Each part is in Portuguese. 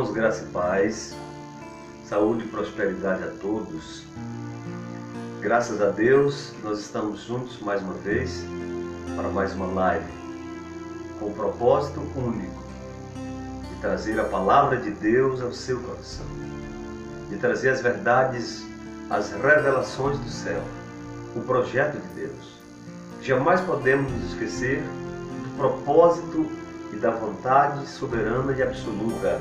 irmãos, graça e paz, saúde e prosperidade a todos. Graças a Deus, nós estamos juntos mais uma vez para mais uma live com um propósito único de trazer a palavra de Deus ao seu coração, de trazer as verdades, as revelações do céu, o projeto de Deus. Jamais podemos nos esquecer do propósito e da vontade soberana e absoluta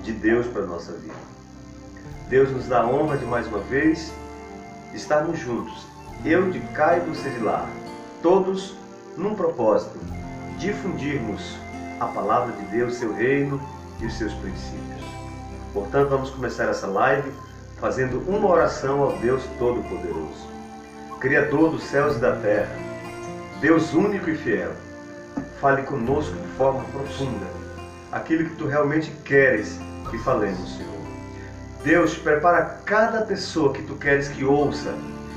de Deus para a nossa vida. Deus nos dá a honra de mais uma vez estarmos juntos, eu de cá e você de lá, todos num propósito, difundirmos a palavra de Deus, seu reino e os seus princípios. Portanto, vamos começar essa live fazendo uma oração ao Deus Todo-Poderoso, Criador dos céus e da terra, Deus único e fiel. Fale conosco de forma profunda aquilo que Tu realmente queres que falemos, Senhor. Deus, prepara cada pessoa que Tu queres que ouça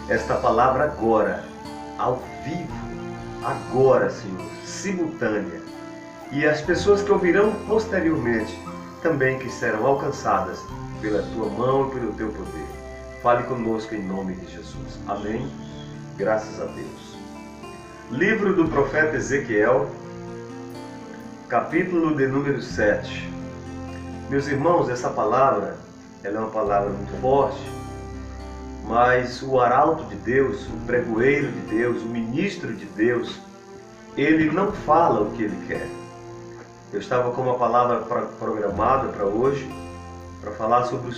esta palavra agora, ao vivo, agora, Senhor, simultânea. E as pessoas que ouvirão posteriormente também que serão alcançadas pela Tua mão e pelo Teu poder. Fale conosco em nome de Jesus. Amém. Graças a Deus. Livro do profeta Ezequiel, capítulo de número 7. Meus irmãos, essa palavra, ela é uma palavra muito forte, mas o arauto de Deus, o pregoeiro de Deus, o ministro de Deus, ele não fala o que ele quer. Eu estava com uma palavra programada para hoje, para falar sobre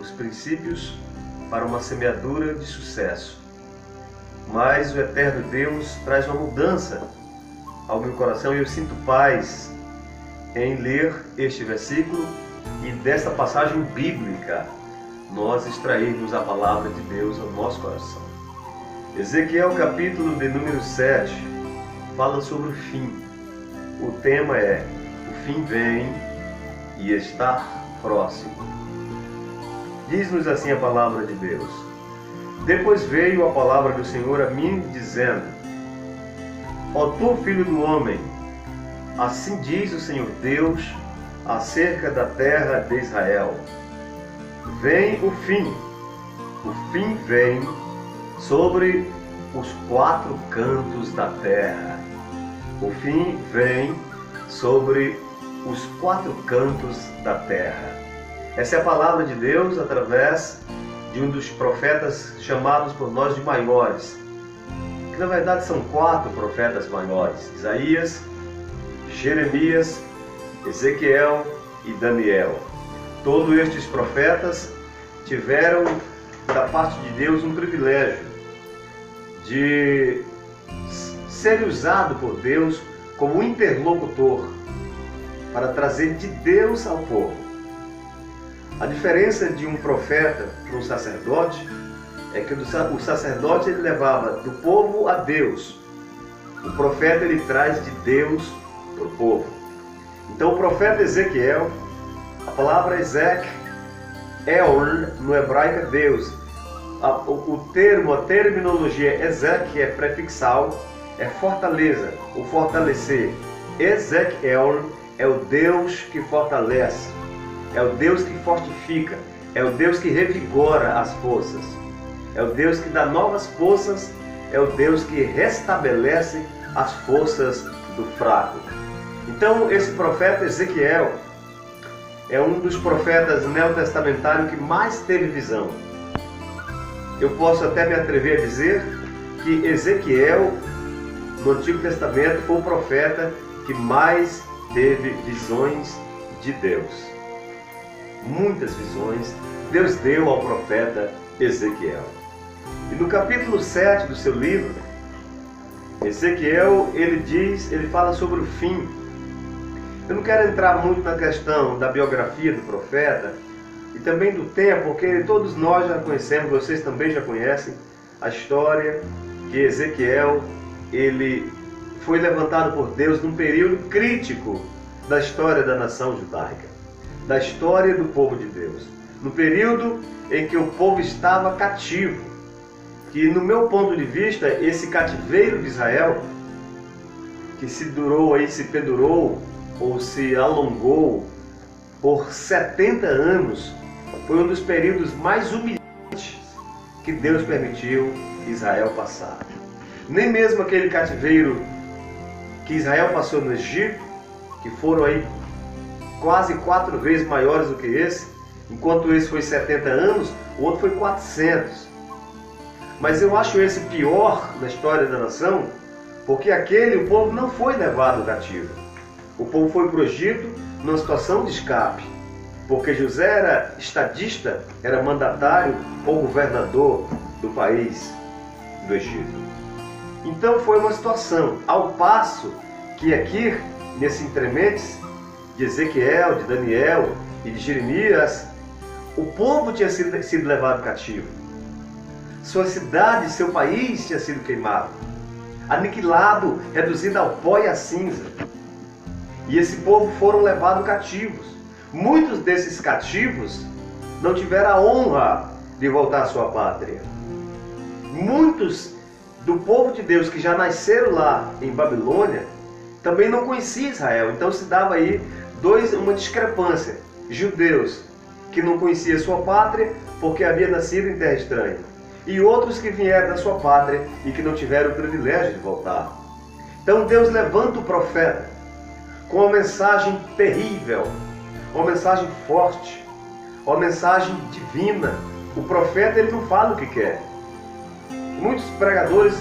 os princípios para uma semeadura de sucesso. Mas o eterno Deus traz uma mudança ao meu coração e eu sinto paz em ler este versículo e desta passagem bíblica nós extrairmos a palavra de Deus ao nosso coração. Ezequiel capítulo de número 7 fala sobre o fim. O tema é: o fim vem e está próximo. Diz-nos assim a palavra de Deus: depois veio a palavra do Senhor a mim dizendo: ó tu, filho do homem, assim diz o Senhor Deus acerca da terra de Israel. Vem o fim vem sobre os quatro cantos da terra. O fim vem sobre os quatro cantos da terra. Essa é a palavra de Deus através de um dos profetas chamados por nós de maiores, que na verdade são 4 profetas maiores: Isaías, Jeremias, Ezequiel e Daniel. Todos estes profetas tiveram da parte de Deus um privilégio de ser usado por Deus como interlocutor para trazer de Deus ao povo. A diferença de um profeta para um sacerdote é que o sacerdote ele levava do povo a Deus. O profeta ele traz de Deus para o povo. Então o profeta Ezequiel, a palavra Ezek, Eon, no hebraico é Deus. A terminologia Ezek é prefixal, é fortaleza, o fortalecer. Ezequiel é o Deus que fortalece, é o Deus que fortifica, é o Deus que revigora as forças, é o Deus que dá novas forças, é o Deus que restabelece as forças do fraco. Então esse profeta Ezequiel é um dos profetas neotestamentários que mais teve visão. Eu posso até me atrever a dizer que Ezequiel, no Antigo Testamento, foi o profeta que mais teve visões de Deus. Muitas visões Deus deu ao profeta Ezequiel. E no capítulo 7 do seu livro, Ezequiel, ele fala sobre o fim. Eu não quero entrar muito na questão da biografia do profeta e também do tempo, porque todos nós já conhecemos, vocês também já conhecem a história que Ezequiel, ele foi levantado por Deus num período crítico da história da nação judaica, da história do povo de Deus, no período em que o povo estava cativo, que no meu ponto de vista, esse cativeiro de Israel, que se pendurou ou se alongou por 70 anos, foi um dos períodos mais humilhantes que Deus permitiu Israel passar. Nem mesmo aquele cativeiro que Israel passou no Egito, que foram aí quase 4 vezes maiores do que esse, enquanto esse foi 70 anos, o outro foi 400. Mas eu acho esse pior na história da nação, porque o povo não foi levado cativo. O povo foi para o Egito numa situação de escape, porque José era estadista, era mandatário ou governador do país do Egito. Então foi uma situação, ao passo que aqui, nesse entrementes de Ezequiel, de Daniel e de Jeremias, o povo tinha sido levado cativo. Sua cidade, seu país tinha sido queimado, aniquilado, reduzido ao pó e à cinza. E esse povo foram levados cativos. Muitos desses cativos não tiveram a honra de voltar à sua pátria. Muitos do povo de Deus que já nasceram lá em Babilônia também não conheciam Israel. Então se dava aí uma discrepância. Judeus que não conheciam sua pátria porque havia nascido em terra estranha, e outros que vieram da sua pátria e que não tiveram o privilégio de voltar. Então Deus levanta o profeta com uma mensagem terrível, uma mensagem forte, uma mensagem divina. O profeta, ele não fala o que quer. Muitos pregadores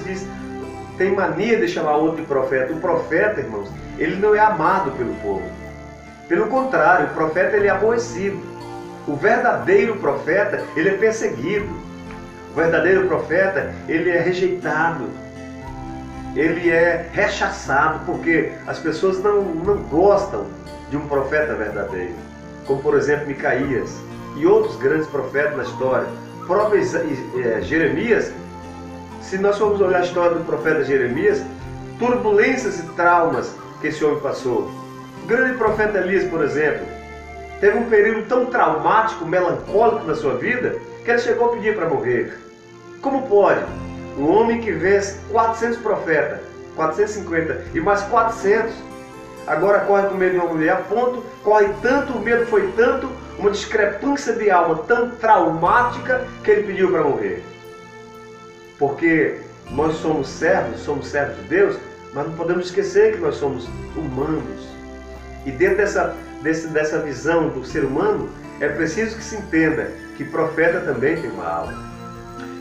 têm mania de chamar outro de profeta. O profeta, irmãos, ele não é amado pelo povo. Pelo contrário, o profeta, ele é aborrecido. O verdadeiro profeta, ele é perseguido. O verdadeiro profeta, ele é rejeitado. Ele é rechaçado, porque as pessoas não gostam de um profeta verdadeiro. Como, por exemplo, Micaías e outros grandes profetas na história. O próprio Jeremias, se nós formos olhar a história do profeta Jeremias, turbulências e traumas que esse homem passou. O grande profeta Elias, por exemplo, teve um período tão traumático, melancólico na sua vida, que ele chegou a pedir para morrer. Como pode um homem que vence 400 profetas, 450 e mais 400, agora corre com medo de uma mulher, a ponto, corre tanto, o medo foi tanto, uma discrepância de alma tão traumática que ele pediu para morrer. Porque nós somos servos de Deus, mas não podemos esquecer que nós somos humanos. E dentro dessa visão do ser humano, é preciso que se entenda que profeta também tem uma alma,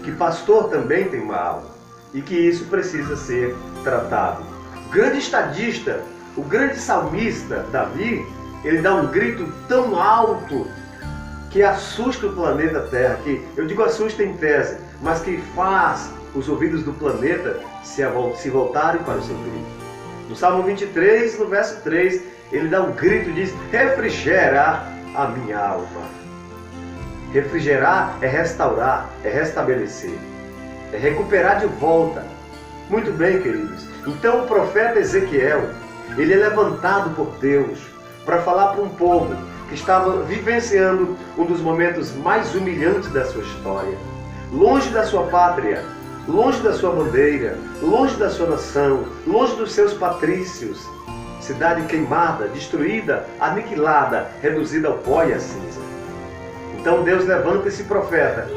que pastor também tem uma alma, e que isso precisa ser tratado. O grande estadista, o grande salmista, Davi, ele dá um grito tão alto que assusta o planeta Terra, que eu digo assusta em tese, mas que faz os ouvidos do planeta se voltarem para o seu grito. No Salmo 23, no verso 3, ele dá um grito e diz: refrigera a minha alma. Refrigerar é restaurar, é restabelecer, é recuperar de volta. Muito bem, queridos. Então o profeta Ezequiel, ele é levantado por Deus para falar para um povo que estava vivenciando um dos momentos mais humilhantes da sua história. Longe da sua pátria, longe da sua bandeira, longe da sua nação, longe dos seus patrícios. Cidade queimada, destruída, aniquilada, reduzida ao pó e à cinza. Então Deus levanta esse profeta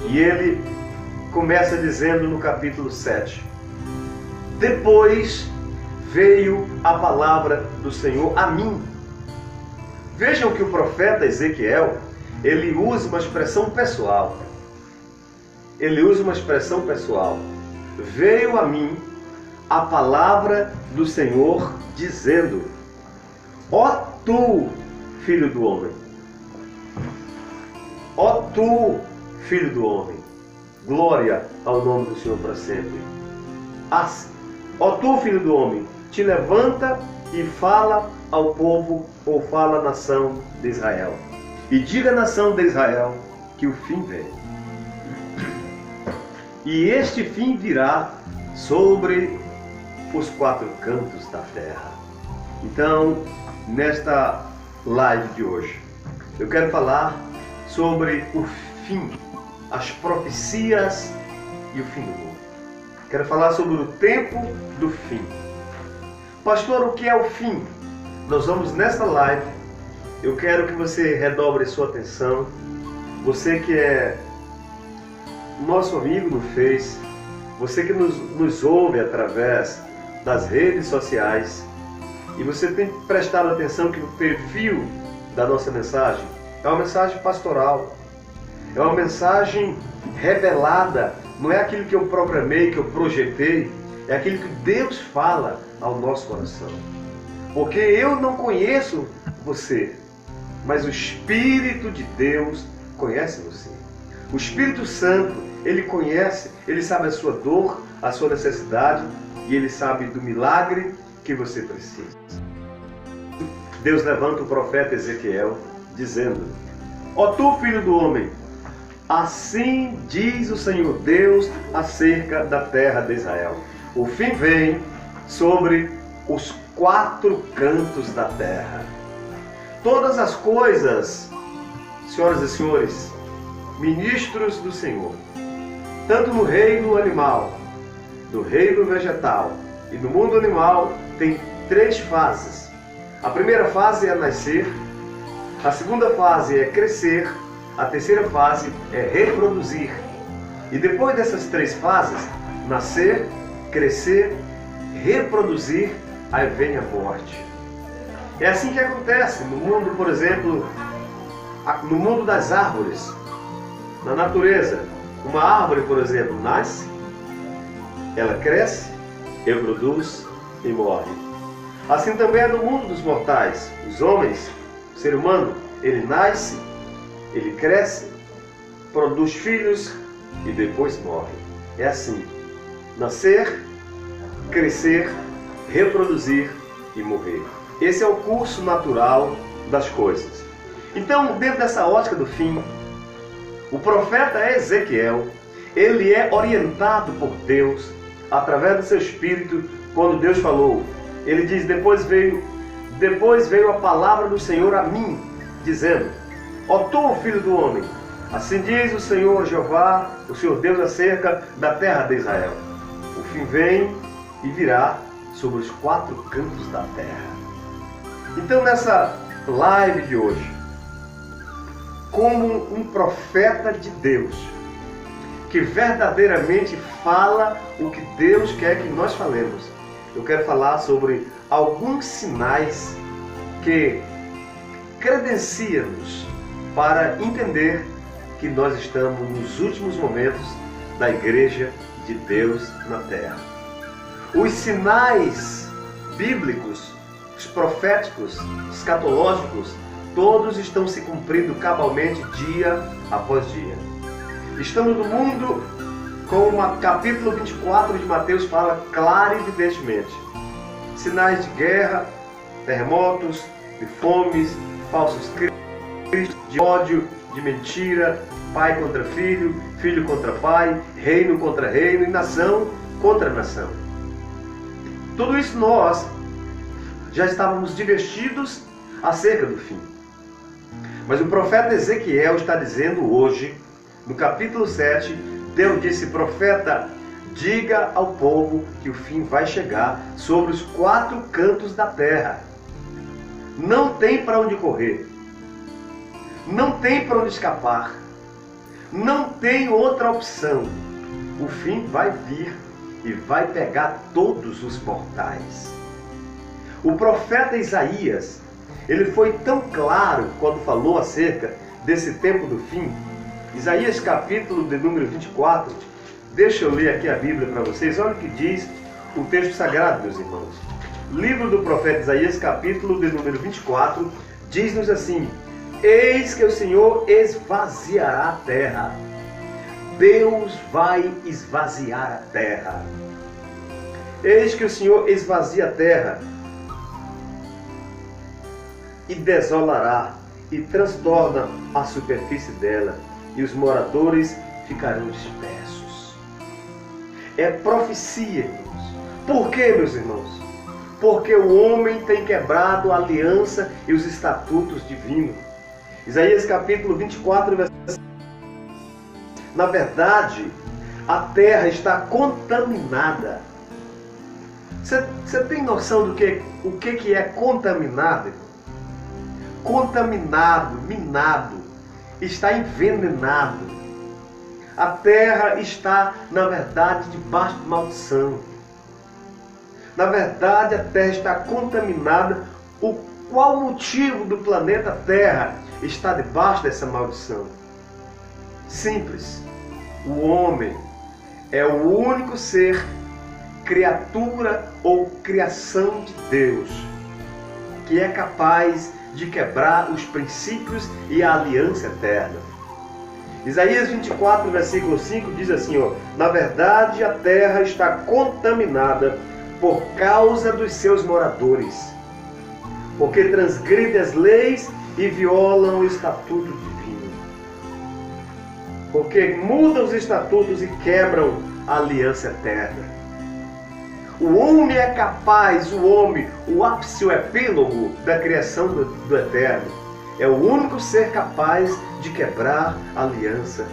e ele começa dizendo no capítulo 7: depois veio a palavra do Senhor a mim. Vejam que o profeta Ezequiel, ele usa uma expressão pessoal. Ele usa uma expressão pessoal. Veio a mim a palavra do Senhor dizendo: ó tu, filho do homem, ó tu, filho do homem, glória ao nome do Senhor para sempre. Ó tu, filho do homem, te levanta e fala ao povo, ou fala à nação de Israel. E diga à nação de Israel que o fim vem. E este fim virá sobre os 4 cantos da terra. Então, nesta live de hoje, eu quero falar sobre o fim, as profecias e o fim do mundo. Quero falar sobre o tempo do fim. Pastor, o que é o fim? Nós vamos nesta live eu quero que você redobre sua atenção. Você que é nosso amigo no Face, você que nos ouve através das redes sociais, e você tem prestado atenção que o perfil da nossa mensagem é uma mensagem pastoral, é uma mensagem revelada, não é aquilo que eu programei, que eu projetei, é aquilo que Deus fala ao nosso coração. Porque eu não conheço você, mas o Espírito de Deus conhece você. O Espírito Santo, ele conhece, ele sabe a sua dor, a sua necessidade, e ele sabe do milagre que você precisa. Deus levanta o profeta Ezequiel, dizendo: ó tu, filho do homem, assim diz o Senhor Deus acerca da terra de Israel. O fim vem sobre os 4 cantos da terra. Todas as coisas, senhoras e senhores, ministros do Senhor, tanto no reino animal, no reino vegetal e no mundo animal, tem 3 fases. A primeira fase é nascer, a segunda fase é crescer, a terceira fase é reproduzir. E depois dessas 3 fases, nascer, crescer, reproduzir, aí vem a morte. É assim que acontece no mundo, por exemplo, no mundo das árvores, na natureza. Uma árvore, por exemplo, nasce, ela cresce, reproduz e morre. Assim também é no mundo dos mortais. Os homens, o ser humano, ele nasce, ele cresce, produz filhos e depois morre. É assim: nascer, crescer, reproduzir e morrer. Esse é o curso natural das coisas. Então, dentro dessa ótica do fim, o profeta Ezequiel, ele é orientado por Deus através do seu espírito. Quando Deus falou, ele diz: depois veio a palavra do Senhor a mim, dizendo: ó tu, filho do homem, assim diz o Senhor Jeová, o Senhor Deus, acerca da terra de Israel. O fim vem e virá sobre os 4 cantos da terra. Então, nessa live de hoje, como um profeta de Deus, que verdadeiramente fala o que Deus quer que nós falemos, eu quero falar sobre alguns sinais que credenciam-nos para entender que nós estamos nos últimos momentos da Igreja de Deus na Terra. Os sinais bíblicos, os proféticos, escatológicos, todos estão se cumprindo cabalmente dia após dia. Estamos no mundo, como o capítulo 24 de Mateus fala claro e evidentemente: sinais de guerra, terremotos, de fomes, falsos cristos, de ódio, de mentira, pai contra filho, filho contra pai, reino contra reino e nação contra nação. Tudo isso nós já estávamos divertidos acerca do fim. Mas o profeta Ezequiel está dizendo hoje, no capítulo 7, Deus disse: profeta, diga ao povo que o fim vai chegar sobre os 4 cantos da terra. Não tem para onde correr. Não tem para onde escapar. Não tem outra opção. O fim vai vir e vai pegar todos os mortais. O profeta Isaías, ele foi tão claro quando falou acerca desse tempo do fim. Isaías capítulo de número 24, deixa eu ler aqui a Bíblia para vocês. Olha o que diz o texto sagrado, meus irmãos. Livro do profeta Isaías capítulo de número 24, diz-nos assim: eis que o Senhor esvaziará a terra. Deus vai esvaziar a terra. Eis que o Senhor esvazia a terra e desolará e transtorna a superfície dela, e os moradores ficarão dispersos. É profecia, irmãos. Por quê, meus irmãos? Porque o homem tem quebrado a aliança e os estatutos divinos. Isaías capítulo 24, versículo. Na verdade, a terra está contaminada. Você tem noção do que é contaminado? contaminado, minado, está envenenado. A terra está, na verdade, debaixo de maldição. Na verdade, a terra está contaminada. Qual motivo do planeta Terra está debaixo dessa maldição? Simples. O homem é o único ser, criatura ou criação de Deus, que é capaz de quebrar os princípios e a aliança eterna. Isaías 24, versículo 5 diz assim, na verdade a terra está contaminada por causa dos seus moradores, porque transgridem as leis e violam o estatuto divino, porque mudam os estatutos e quebram a aliança eterna. O homem é capaz, o ápice, o epílogo da criação do eterno, é o único ser capaz de quebrar a aliança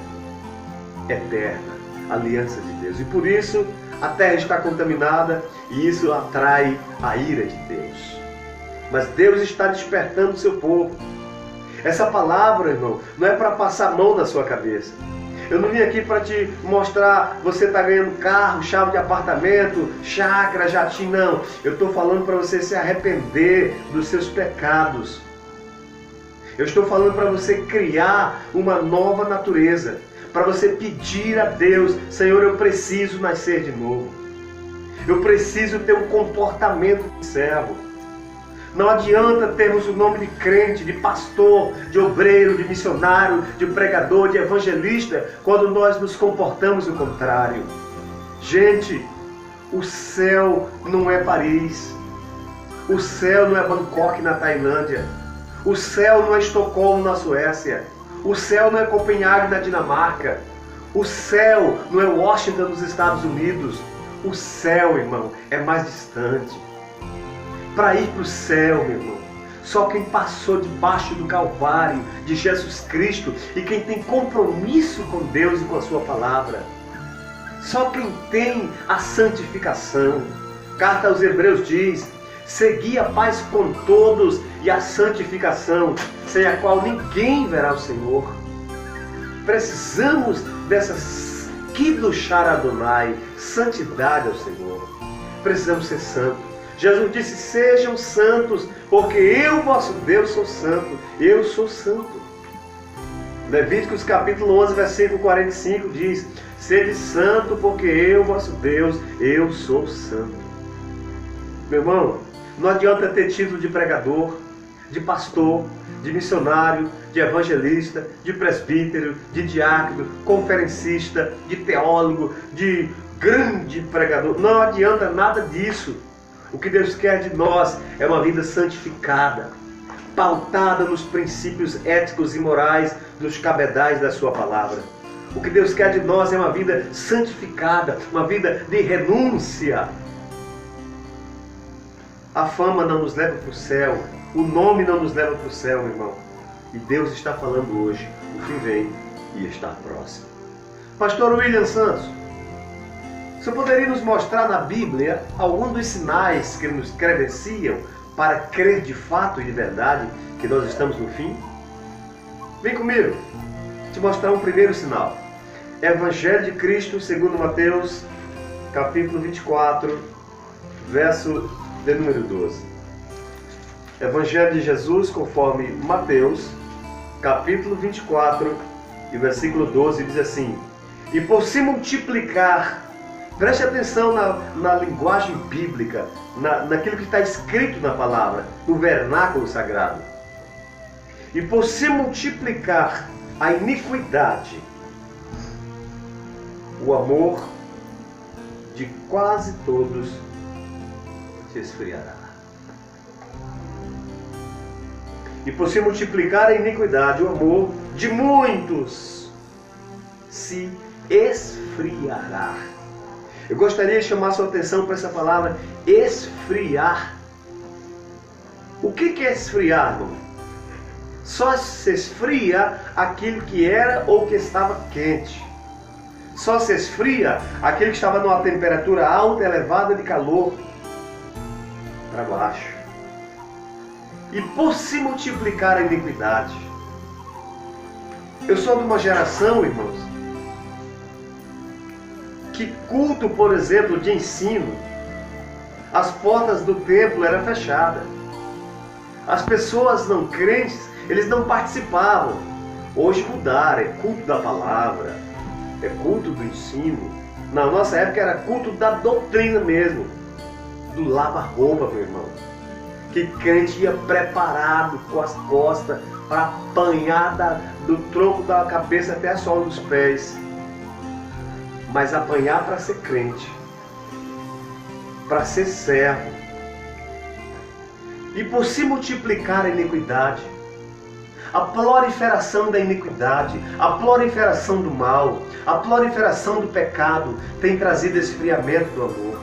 eterna, a aliança de Deus. E por isso a terra está contaminada e isso atrai a ira de Deus. Mas Deus está despertando o seu povo. Essa palavra, irmão, não é para passar a mão na sua cabeça. Eu não vim aqui para te mostrar você está ganhando carro, chave de apartamento, chácara, jatinho, não. Eu estou falando para você se arrepender dos seus pecados. Eu estou falando para você criar uma nova natureza, para você pedir a Deus, Senhor, eu preciso nascer de novo. Eu preciso ter um comportamento de servo. Não adianta termos o nome de crente, de pastor, de obreiro, de missionário, de pregador, de evangelista, quando nós nos comportamos o contrário. Gente, o céu não é Paris. O céu não é Bangkok, na Tailândia. O céu não é Estocolmo, na Suécia. O céu não é Copenhague, na Dinamarca. O céu não é Washington, nos Estados Unidos. O céu, irmão, é mais distante. Para ir para o céu, meu irmão, só quem passou debaixo do Calvário de Jesus Cristo e quem tem compromisso com Deus e com a sua palavra. Só quem tem a santificação. Carta aos Hebreus diz, segui a paz com todos e a santificação, sem a qual ninguém verá o Senhor. Precisamos dessa Kiddushar Adonai, santidade ao Senhor. Precisamos ser santos. Jesus disse, sejam santos, porque eu, vosso Deus, sou santo. Eu sou santo. Levíticos capítulo 11, versículo 45 diz, sede santo, porque eu, vosso Deus, eu sou santo. Meu irmão, não adianta ter título de pregador, de pastor, de missionário, de evangelista, de presbítero, de diácono, conferencista, de teólogo, de grande pregador. Não adianta nada disso. O que Deus quer de nós é uma vida santificada, pautada nos princípios éticos e morais dos cabedais da sua palavra. O que Deus quer de nós é uma vida santificada, uma vida de renúncia. A fama não nos leva para o céu, o nome não nos leva para o céu, meu irmão. E Deus está falando hoje, o fim vem e está próximo. Pastor William Santos, você poderia nos mostrar na Bíblia algum dos sinais que nos credenciam para crer de fato e de verdade que nós estamos no fim? Vem comigo, te mostrar um primeiro sinal. Evangelho de Cristo segundo Mateus, capítulo 24, verso de número 12. Evangelho de Jesus conforme Mateus, capítulo 24, e versículo 12 diz assim, e por se multiplicar, preste atenção na linguagem bíblica, naquilo que está escrito na palavra, no vernáculo sagrado. E por se multiplicar a iniquidade, o amor de quase todos se esfriará. E por se multiplicar a iniquidade, o amor de muitos se esfriará. Eu gostaria de chamar sua atenção para essa palavra esfriar. O que é esfriar, irmão? Só se esfria aquilo que era ou que estava quente. Só se esfria aquilo que estava numa temperatura alta, elevada de calor, para baixo. e por se multiplicar a iniquidade. Eu sou de uma geração, irmãos, que culto, por exemplo, de ensino, as portas do templo eram fechadas. As pessoas não crentes, eles não participavam. Hoje mudaram, é culto da palavra, é culto do ensino. Na nossa época era culto da doutrina mesmo, do lava-roupa, meu irmão. Que crente ia preparado com as costas para apanhar do tronco da cabeça até a sola dos pés. Mas apanhar para ser crente, para ser servo. E por se multiplicar a iniquidade, a proliferação da iniquidade, a proliferação do mal, a proliferação do pecado tem trazido esfriamento do amor.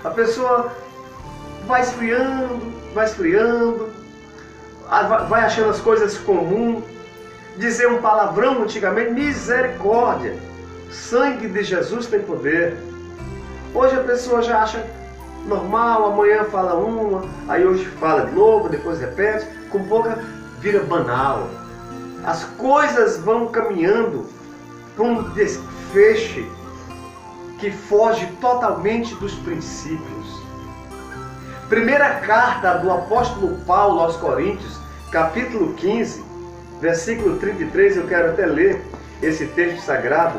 A pessoa vai esfriando, vai achando as coisas comuns. Dizer um palavrão antigamente, misericórdia. Sangue de Jesus tem poder. Hoje a pessoa já acha normal, amanhã fala uma, aí hoje fala de novo, depois repete, com pouca vira banal. As coisas vão caminhando para um desfecho que foge totalmente dos princípios. Primeira carta do apóstolo Paulo aos Coríntios, capítulo 15, versículo 33, eu quero até ler esse texto sagrado.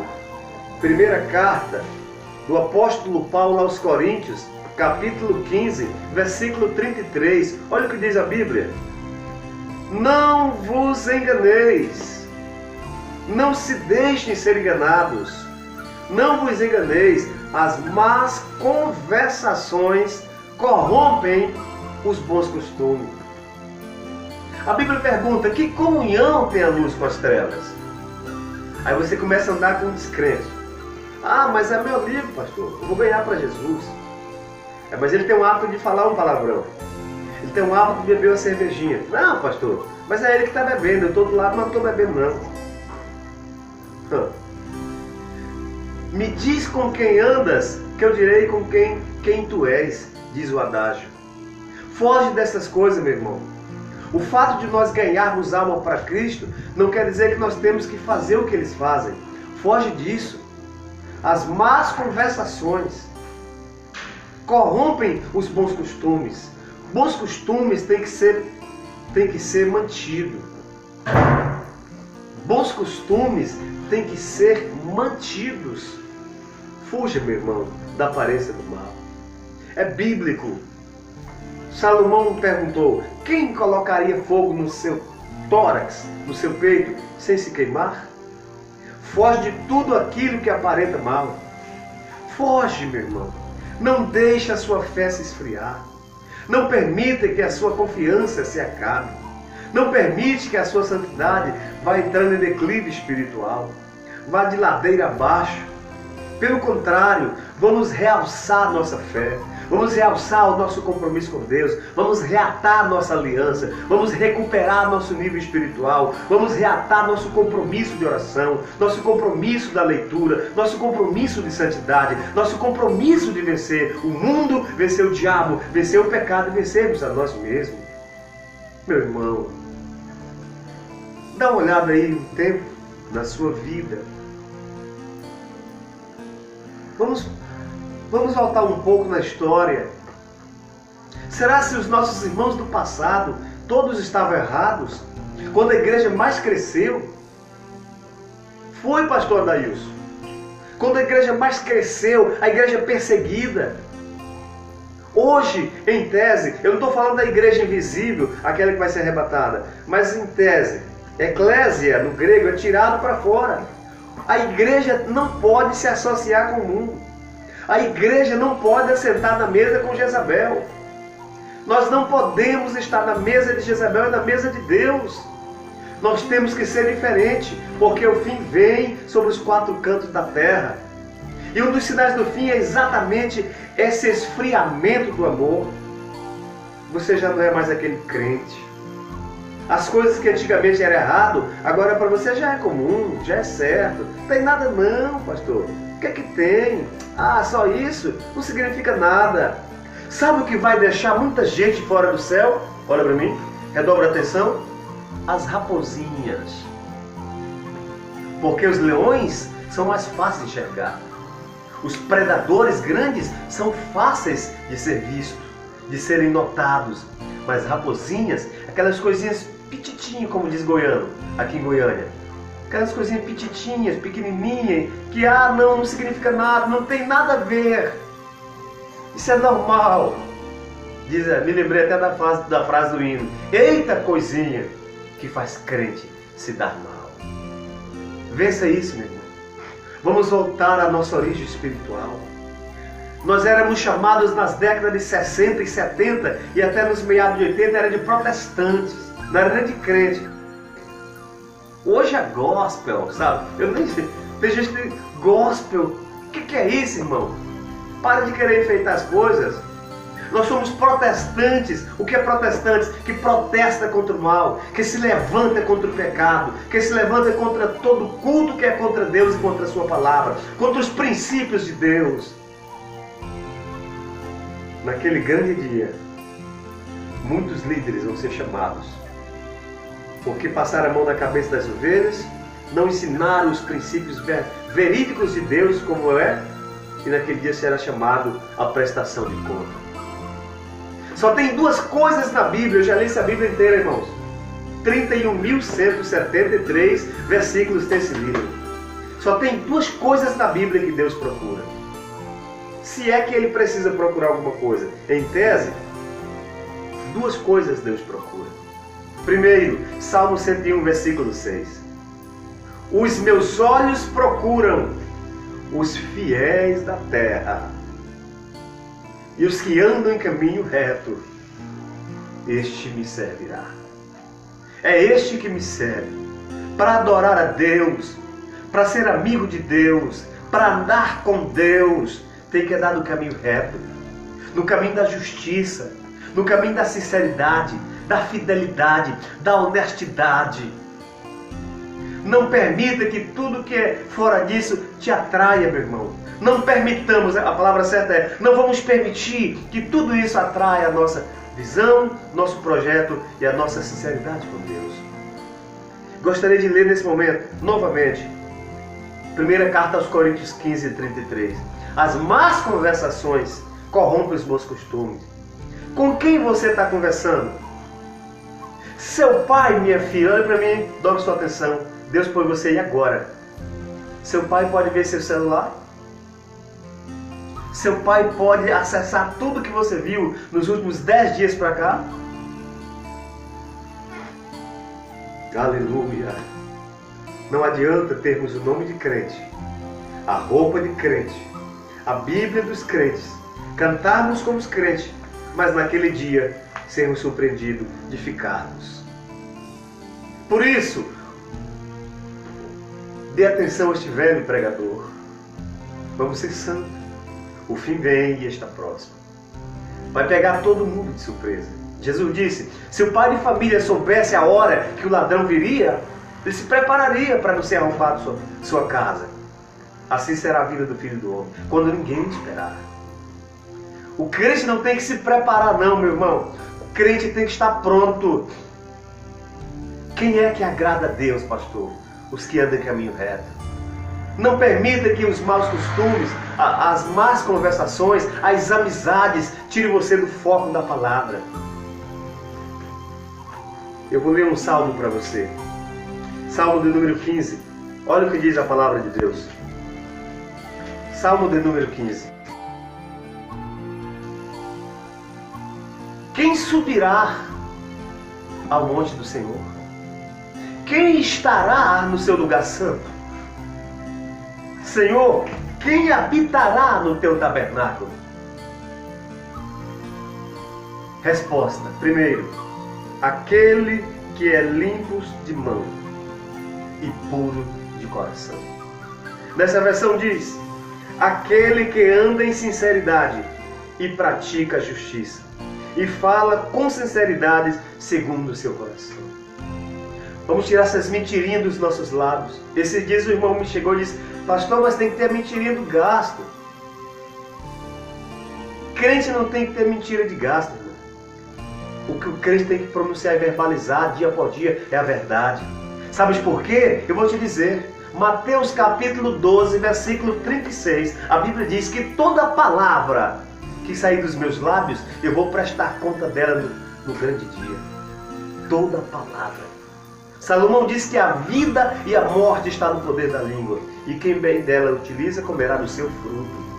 Primeira carta do apóstolo Paulo aos Coríntios, capítulo 15, versículo 33. Olha o que diz a Bíblia. Não vos enganeis, não se deixem ser enganados, não vos enganeis, as más conversações corrompem os bons costumes. A Bíblia pergunta, que comunhão tem a luz com as trevas? Aí você começa a andar com um descrente. Ah, mas é meu amigo, pastor, eu vou ganhar para Jesus. Mas ele tem o hábito de falar um palavrão. Ele tem o hábito de beber uma cervejinha. Não, pastor, mas é ele que está bebendo. Eu estou do lado, mas não estou bebendo não. Me diz com quem andas, que eu direi com quem tu és, diz o adágio. Foge dessas coisas, meu irmão. O fato de nós ganharmos alma para Cristo não quer dizer que nós temos que fazer o que eles fazem. Foge disso. As más conversações corrompem os bons costumes. Bons costumes têm que ser mantidos. Bons costumes têm que ser mantidos. Fuja, meu irmão, da aparência do mal. É bíblico. Salomão perguntou, quem colocaria fogo no seu tórax, no seu peito, sem se queimar? Foge de tudo aquilo que aparenta mal. Foge, meu irmão. Não deixe a sua fé se esfriar. Não permita que a sua confiança se acabe. Não permite que a sua santidade vá entrando em declive espiritual. Vá de ladeira abaixo. Pelo contrário, vamos realçar nossa fé. Vamos realçar o nosso compromisso com Deus. Vamos reatar nossa aliança. Vamos recuperar nosso nível espiritual. Vamos reatar nosso compromisso de oração. Nosso compromisso da leitura. Nosso compromisso de santidade. Nosso compromisso de vencer o mundo, vencer o diabo, vencer o pecado e vencermos a nós mesmos. Meu irmão, dá uma olhada aí no tempo, na sua vida. Vamos voltar um pouco na história. Será se os nossos irmãos do passado todos estavam errados? Quando a igreja mais cresceu? Foi, pastor Adailson. Quando a igreja mais cresceu, a igreja perseguida. Hoje, em tese, eu não estou falando da igreja invisível, aquela que vai ser arrebatada, mas em tese, eclésia, no grego, é tirado para fora. A igreja não pode se associar com o mundo. A igreja não pode assentar na mesa com Jezabel. Nós não podemos estar na mesa de Jezabel e na mesa de Deus. Nós temos que ser diferente, porque o fim vem sobre os quatro cantos da terra. E um dos sinais do fim é exatamente esse esfriamento do amor. Você já não é mais aquele crente. As coisas que antigamente eram errado, agora para você já é comum, já é certo. Não tem nada não, pastor. O que é que tem? Ah, só isso? Não significa nada. Sabe o que vai deixar muita gente fora do céu? Olha para mim. Redobra a atenção. As raposinhas. Porque os leões são mais fáceis de enxergar. Os predadores grandes são fáceis de ser vistos, de serem notados. Mas raposinhas, aquelas coisinhas pititinhas, como diz goiano, aqui em Goiânia. Aquelas coisinhas pititinhas, pequenininhas, que não significa nada, não tem nada a ver. Isso é normal. Me lembrei até da frase do hino. Eita coisinha que faz crente se dar mal. Vença isso, meu irmão. Vamos voltar à nossa origem espiritual. Nós éramos chamados nas décadas de 60 e 70 e até nos meados de 80 era de protestantes, não era nem de crente. Hoje é gospel, sabe? Eu nem sei. Tem gente que diz, gospel, o que é isso, irmão? Para de querer enfeitar as coisas. Nós somos protestantes. O que é protestantes? Que protesta contra o mal, que se levanta contra o pecado, que se levanta contra todo culto que é contra Deus e contra a sua palavra, contra os princípios de Deus. Naquele grande dia, muitos líderes vão ser chamados, porque passaram a mão na cabeça das ovelhas, não ensinaram os princípios verídicos de Deus como é, e naquele dia será chamado a prestação de conta. Só tem duas coisas na Bíblia, eu já li essa Bíblia inteira, irmãos. 31.173 versículos tem esse livro. Só tem duas coisas na Bíblia que Deus procura. Se é que Ele precisa procurar alguma coisa. Em tese, duas coisas Deus procura. Primeiro, Salmo 101, versículo 6. Os meus olhos procuram os fiéis da terra. E os que andam em caminho reto, este me servirá. É este que me serve. Para adorar a Deus, para ser amigo de Deus, para andar com Deus, tem que andar no caminho reto, no caminho da justiça, no caminho da sinceridade, da fidelidade, da honestidade. Não permita que tudo que é fora disso te atraia, meu irmão. Não permitamos, a palavra certa é, não vamos permitir que tudo isso atraia a nossa visão, nosso projeto e a nossa sinceridade com Deus. Gostaria de ler nesse momento, novamente, primeira carta aos Coríntios 15, 33. As más conversações corrompem os bons costumes. Com quem você está conversando? Seu pai, minha filha, olha para mim, dobre sua atenção. Deus põe você aí agora. Seu pai pode ver seu celular? Seu pai pode acessar tudo que você viu nos últimos 10 dias para cá? Aleluia! Não adianta termos o nome de crente, a roupa de crente, a Bíblia dos crentes, cantarmos como os crentes, mas naquele dia sermos surpreendidos de ficarmos. Por isso, dê atenção a este velho pregador. Vamos ser santos. O fim vem e está próximo. Vai pegar todo mundo de surpresa. Jesus disse, se o pai de família soubesse a hora que o ladrão viria, ele se prepararia para não ser arrombado sua casa. Assim será a vida do Filho do Homem, quando ninguém esperar. O crente não tem que se preparar não, meu irmão. O crente tem que estar pronto. Quem é que agrada a Deus, pastor? Os que andam em caminho reto. Não permita que os maus costumes, as más conversações, as amizades tirem você do foco da palavra. Eu vou ler um salmo para você. Salmo de número 15. Olha o que diz a palavra de Deus. Salmo de número 15. Quem subirá ao monte do Senhor? Quem estará no seu lugar santo? Senhor, quem habitará no teu tabernáculo? Resposta. Primeiro, aquele que é limpo de mão e puro de coração. Nessa versão diz, aquele que anda em sinceridade e pratica a justiça e fala com sinceridade segundo o seu coração. Vamos tirar essas mentirinhas dos nossos lábios. Esses dias o irmão me chegou e disse, pastor, mas tem que ter a mentirinha do gasto. Crente não tem que ter mentira de gasto, irmão. O que o crente tem que pronunciar e verbalizar dia após dia é a verdade. Sabes por quê? Eu vou te dizer. Mateus capítulo 12, versículo 36. A Bíblia diz que toda palavra que sair dos meus lábios, eu vou prestar conta dela no grande dia. Toda palavra. Salomão diz que a vida e a morte está no poder da língua. E quem bem dela utiliza, comerá do seu fruto.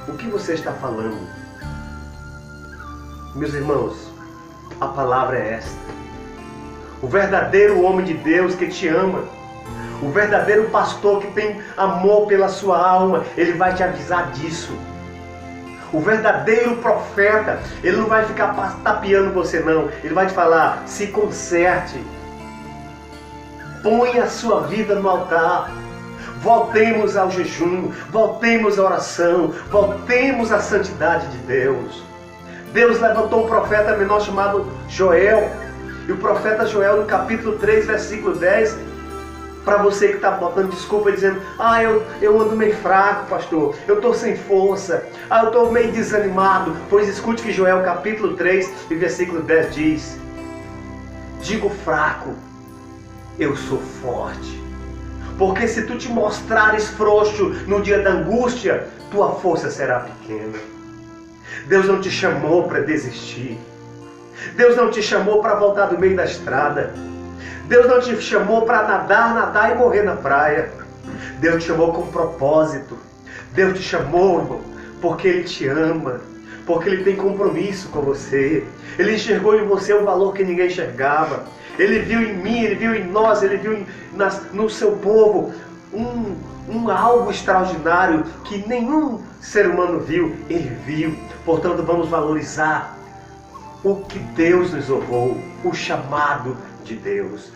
O que você está falando? Meus irmãos, a palavra é esta. O verdadeiro homem de Deus que te ama, o verdadeiro pastor que tem amor pela sua alma, ele vai te avisar disso. O verdadeiro profeta, ele não vai ficar tapeando você não. Ele vai te falar, se conserte. Põe a sua vida no altar. Voltemos ao jejum, voltemos à oração, voltemos à santidade de Deus. Deus levantou um profeta menor chamado Joel. E o profeta Joel, no capítulo 3, versículo 10, para você que está botando desculpa dizendo, eu ando meio fraco, pastor, eu estou sem força, eu estou meio desanimado. Pois escute que Joel capítulo 3 e versículo 10 diz, digo fraco, eu sou forte. Porque se tu te mostrares frouxo no dia da angústia, tua força será pequena. Deus não te chamou para desistir. Deus não te chamou para voltar do meio da estrada. Deus não te chamou para nadar e morrer na praia. Deus te chamou com propósito. Deus te chamou, irmão, porque Ele te ama. Porque Ele tem compromisso com você. Ele enxergou em você um valor que ninguém enxergava. Ele viu em mim, Ele viu em nós, Ele viu no seu povo algo extraordinário que nenhum ser humano viu. Ele viu. Portanto, vamos valorizar o que Deus nos honrou, o chamado de Deus.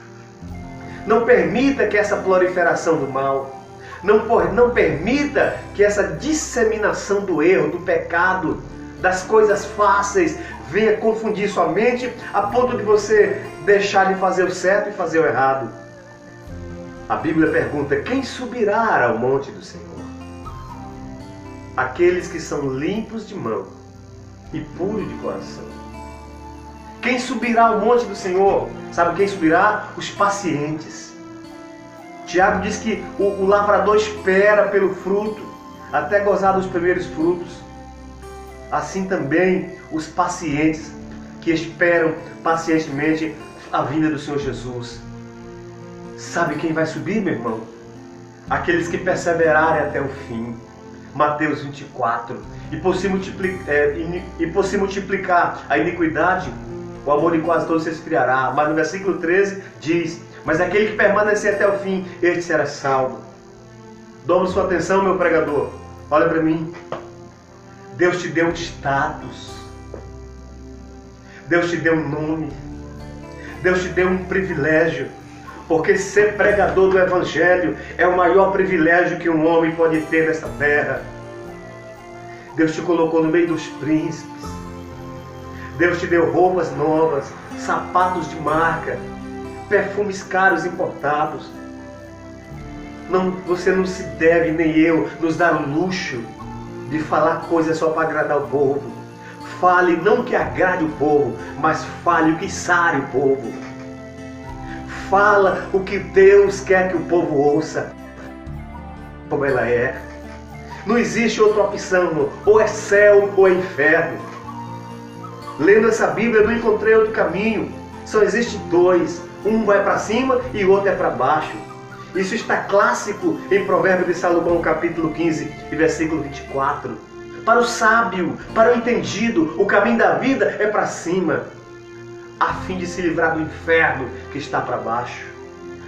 Não permita que essa proliferação do mal, não permita que essa disseminação do erro, do pecado, das coisas fáceis venha confundir sua mente a ponto de você deixar de fazer o certo e fazer o errado. A Bíblia pergunta, quem subirá ao monte do Senhor? Aqueles que são limpos de mão e puros de coração. Quem subirá ao monte do Senhor? Sabe quem subirá? Os pacientes. Tiago diz que o lavrador espera pelo fruto, até gozar dos primeiros frutos. Assim também os pacientes, que esperam pacientemente a vinda do Senhor Jesus. Sabe quem vai subir, meu irmão? Aqueles que perseverarem até o fim. Mateus 24. E por se multiplicar a iniquidade, o amor de quase todos se esfriará. Mas no versículo 13 diz, mas aquele que permanecer até o fim, este será salvo. Dobre sua atenção, meu pregador. Olha para mim. Deus te deu um status. Deus te deu um nome. Deus te deu um privilégio. Porque ser pregador do Evangelho é o maior privilégio que um homem pode ter nessa terra. Deus te colocou no meio dos príncipes. Deus te deu roupas novas, sapatos de marca, perfumes caros importados. Você não se deve, nem eu, nos dar o luxo de falar coisas só para agradar o povo. Fale não que agrade o povo, mas fale o que sare o povo. Fala o que Deus quer que o povo ouça, como ela é. Não existe outra opção, ou é céu ou é inferno. Lendo essa Bíblia, eu não encontrei outro caminho. Só existem dois. Um vai para cima e o outro é para baixo. Isso está clássico em Provérbios de Salomão, capítulo 15, e versículo 24. Para o sábio, para o entendido, o caminho da vida é para cima, a fim de se livrar do inferno que está para baixo.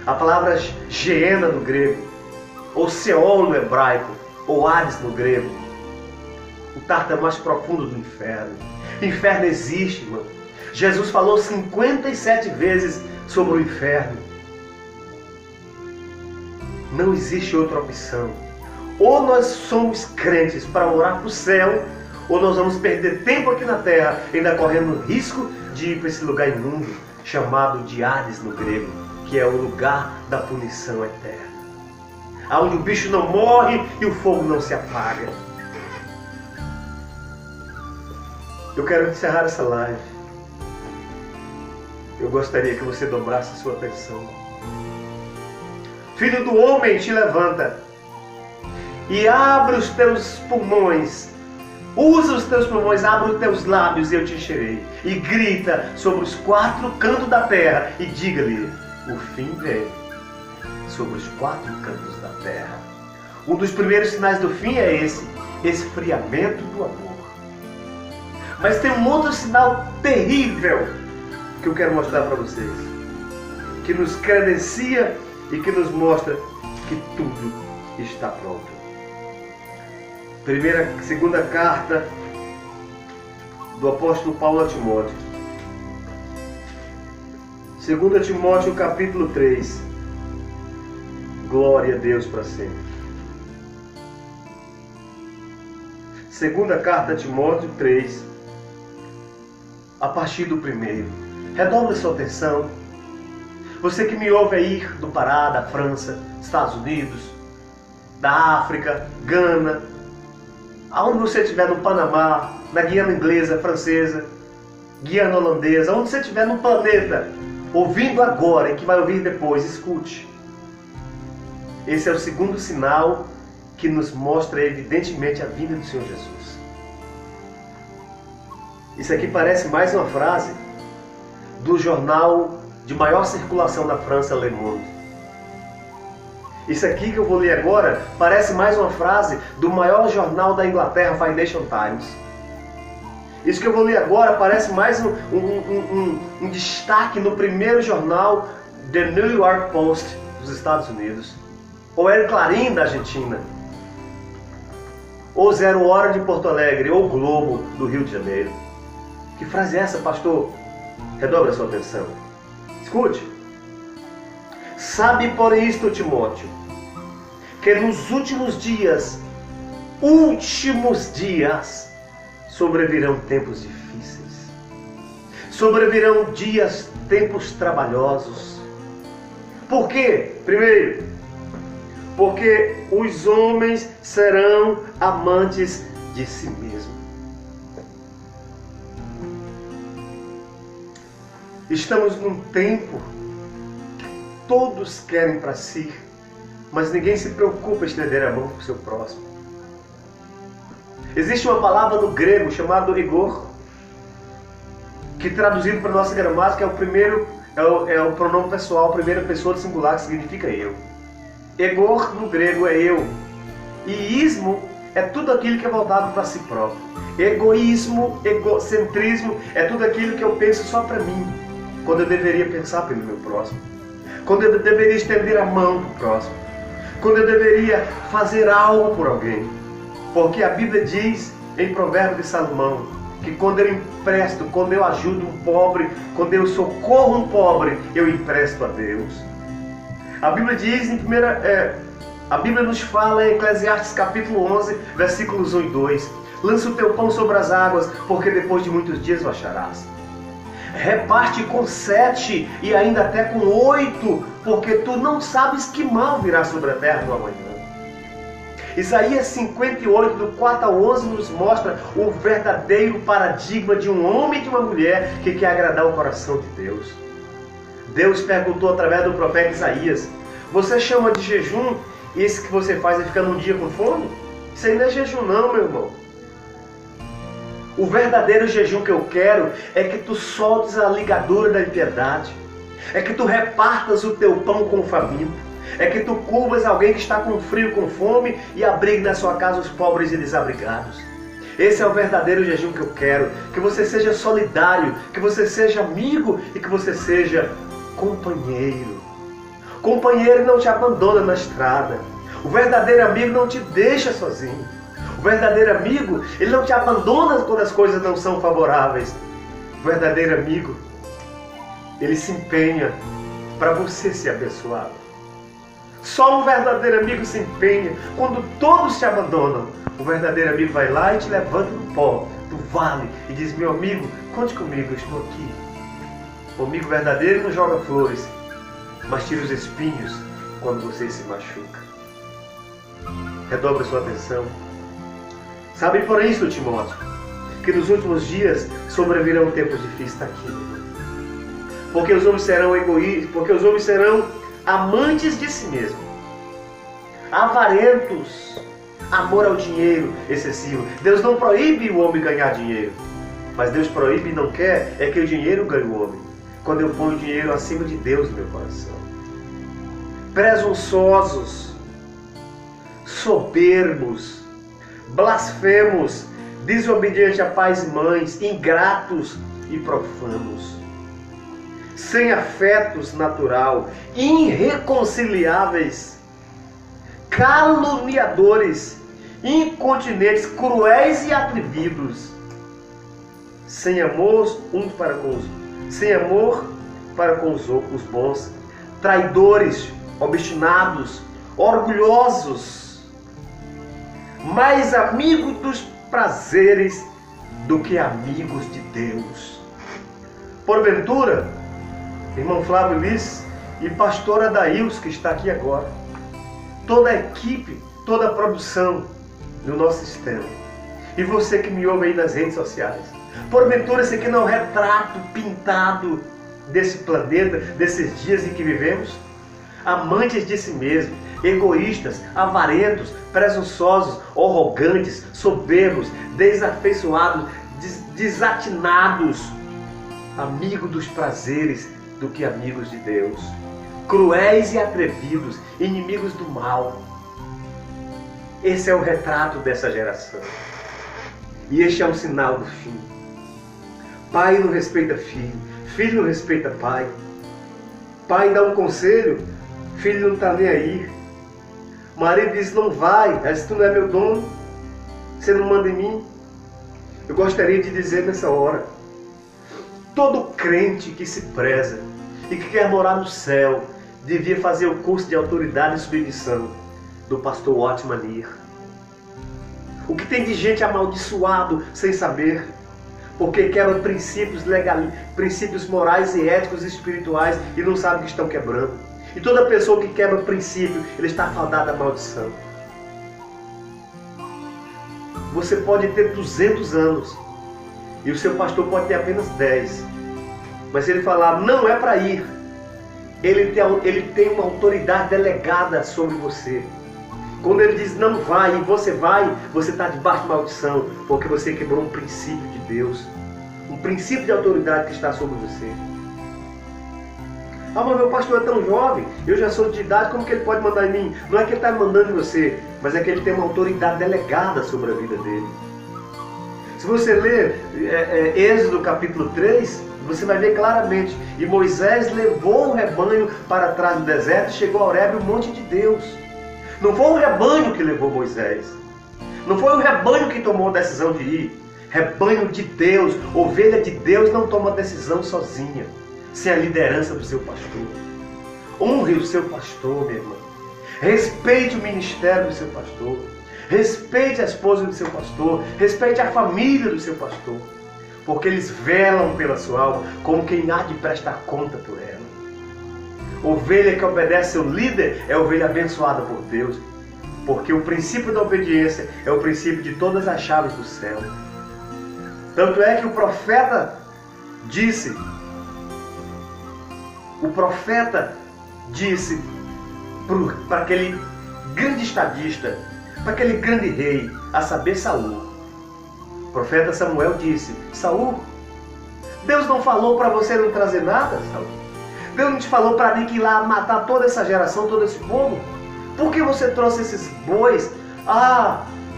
A palavra Geena no grego, ou Seol no hebraico, ou Hades no grego, o tártaro mais profundo do inferno. O inferno existe, irmão. Jesus falou 57 vezes sobre o inferno. Não existe outra opção. Ou nós somos crentes para orar para o céu, ou nós vamos perder tempo aqui na terra, ainda correndo o risco de ir para esse lugar imundo, chamado de Hades no grego, que é o lugar da punição eterna. Onde o bicho não morre e o fogo não se apaga. Eu quero encerrar essa live eu gostaria que você dobrasse a sua atenção. Filho do homem, te levanta e abre os teus pulmões. Usa os teus pulmões, abre os teus lábios e eu te encherei. E grita sobre os 4 cantos da terra e diga-lhe, o fim vem sobre os 4 cantos da terra. Um dos primeiros sinais do fim é esse esfriamento do amor. Mas tem um outro sinal terrível que eu quero mostrar para vocês, que nos credencia e que nos mostra que tudo está pronto. Segunda carta do apóstolo Paulo a Timóteo. 2 Timóteo capítulo 3. Glória a Deus para sempre. Segunda carta a Timóteo 3, a partir do 1. Redobre sua atenção. Você que me ouve aí do Pará, da França, Estados Unidos, da África, Gana, aonde você estiver, no Panamá, na Guiana Inglesa, Francesa, Guiana Holandesa, onde você estiver no planeta, ouvindo agora e que vai ouvir depois, escute. Esse é o segundo sinal que nos mostra evidentemente a vinda do Senhor Jesus. Isso aqui parece mais uma frase do jornal de maior circulação da França, Le Monde. Isso aqui que eu vou ler agora parece mais uma frase do maior jornal da Inglaterra, Financial Times. Isso que eu vou ler agora parece mais um destaque no primeiro jornal, The New York Post, dos Estados Unidos, ou El Clarín, da Argentina, ou 0 Hora de Porto Alegre, ou Globo, do Rio de Janeiro. Que frase é essa, pastor? Redobre a sua atenção. Escute. Sabe por isto, Timóteo, que nos últimos dias, sobrevirão tempos difíceis. Sobrevirão tempos trabalhosos. Por quê? Primeiro, porque os homens serão amantes de si mesmos. Estamos num tempo que todos querem para si, mas ninguém se preocupa em estender a mão para o seu próximo. Existe uma palavra no grego chamada egor, que traduzido para a nossa gramática é o pronome pessoal, primeira pessoa do singular, que significa eu. Egor no grego é eu. E ismo é tudo aquilo que é voltado para si próprio. Egoísmo, egocentrismo é tudo aquilo que eu penso só para mim, quando eu deveria pensar pelo meu próximo, quando eu deveria estender a mão para o próximo, quando eu deveria fazer algo por alguém. Porque a Bíblia diz em Provérbio de Salomão que quando eu empresto, quando eu ajudo um pobre, quando eu socorro um pobre, eu empresto a Deus. A Bíblia diz a Bíblia nos fala em Eclesiastes capítulo 11, versículos 1 e 2: lança o teu pão sobre as águas, porque depois de muitos dias o acharás. Reparte com 7 e ainda até com 8, porque tu não sabes que mal virá sobre a terra do amanhã. Isaías 58, do 4 ao 11, nos mostra o verdadeiro paradigma de um homem e de uma mulher que quer agradar o coração de Deus. Deus perguntou através do profeta Isaías: você chama de jejum isso que você faz é ficar num dia com fome? Isso aí não é jejum não, meu irmão. O verdadeiro jejum que eu quero é que tu soltes a ligadura da impiedade, é que tu repartas o teu pão com o faminto, é que tu cubras alguém que está com frio, com fome e abrigue na sua casa os pobres e desabrigados. Esse é o verdadeiro jejum que eu quero, que você seja solidário, que você seja amigo e que você seja companheiro. Companheiro não te abandona na estrada. O verdadeiro amigo não te deixa sozinho. O verdadeiro amigo, ele não te abandona quando as coisas não são favoráveis. O verdadeiro amigo, ele se empenha para você ser abençoado. Só um verdadeiro amigo se empenha quando todos te abandonam. O verdadeiro amigo vai lá e te levanta do pó, do vale, e diz: meu amigo, conte comigo, eu estou aqui. O amigo verdadeiro não joga flores, mas tira os espinhos quando você se machuca. Redobre sua atenção. Sabe por isso, Timóteo, que nos últimos dias sobrevirão tempos difíceis. Está aqui. Porque os homens serão egoístas, porque os homens serão amantes de si mesmos, avarentos, amor ao dinheiro excessivo. Deus não proíbe o homem ganhar dinheiro, mas Deus proíbe e não quer é que o dinheiro ganhe o homem. Quando eu ponho o dinheiro acima de Deus no meu coração. Presunçosos, soberbos, blasfemos, desobedientes a pais e mães, ingratos e profanos, sem afetos natural, irreconciliáveis, caluniadores, incontinentes, cruéis e atrevidos, sem amor uns para com os sem amor para com os bons, traidores, obstinados, orgulhosos, mais amigos dos prazeres do que amigos de Deus. Porventura, irmão Flávio Liz e pastor Adails, que está aqui agora, toda a equipe, toda a produção do nosso sistema, e você que me ouve aí nas redes sociais, porventura esse aqui não é um retrato pintado desse planeta, desses dias em que vivemos? Amantes de si mesmos, egoístas, avarentos, presunçosos, arrogantes, soberbos, desafeiçoados, desatinados, amigos dos prazeres do que amigos de Deus, cruéis e atrevidos, inimigos do mal. Esse é o retrato dessa geração. E este é um sinal do fim. Pai não respeita filho, filho não respeita pai. Pai dá um conselho, filho não está nem aí. Marido diz, não vai, se tu não é meu dono, você não manda em mim. Eu gostaria de dizer nessa hora, todo crente que se preza e que quer morar no céu, devia fazer o curso de autoridade e submissão do pastor Watchman Nee. O que tem de gente amaldiçoado sem saber, porque quebra princípios morais e éticos e espirituais e não sabe que estão quebrando. E toda pessoa que quebra princípio, ele está fadada à maldição. Você pode ter 200 anos e o seu pastor pode ter apenas 10. Mas se ele falar, não é para ir, ele tem uma autoridade delegada sobre você. Quando ele diz não vai e você vai, você está debaixo de maldição, porque você quebrou um princípio de Deus, um princípio de autoridade que está sobre você. Ah, mas meu pastor é tão jovem, eu já sou de idade, como que ele pode mandar em mim? Não é que ele está mandando em você, mas é que ele tem uma autoridade delegada sobre a vida dele. Se você ler Êxodo capítulo 3, você vai ver claramente. E Moisés levou o rebanho para trás do deserto e chegou a Horebe, o monte de Deus. Não foi o rebanho que levou Moisés. Não foi o rebanho que tomou a decisão de ir. Rebanho de Deus, ovelha de Deus não toma decisão sozinha, sem a liderança do seu pastor. Honre o seu pastor, meu irmão. Respeite o ministério do seu pastor. Respeite a esposa do seu pastor. Respeite a família do seu pastor. Porque eles velam pela sua alma como quem há de prestar conta por ela. Ovelha que obedece ao líder é ovelha abençoada por Deus. Porque o princípio da obediência é o princípio de todas as chaves do céu. Tanto é que o profeta disse para aquele grande estadista, para aquele grande rei, a saber, Saul. O profeta Samuel disse, Saul, Deus não falou para você não trazer nada, Saul? Deus não te falou para mim que ir lá matar toda essa geração, todo esse povo? Por que você trouxe esses bois?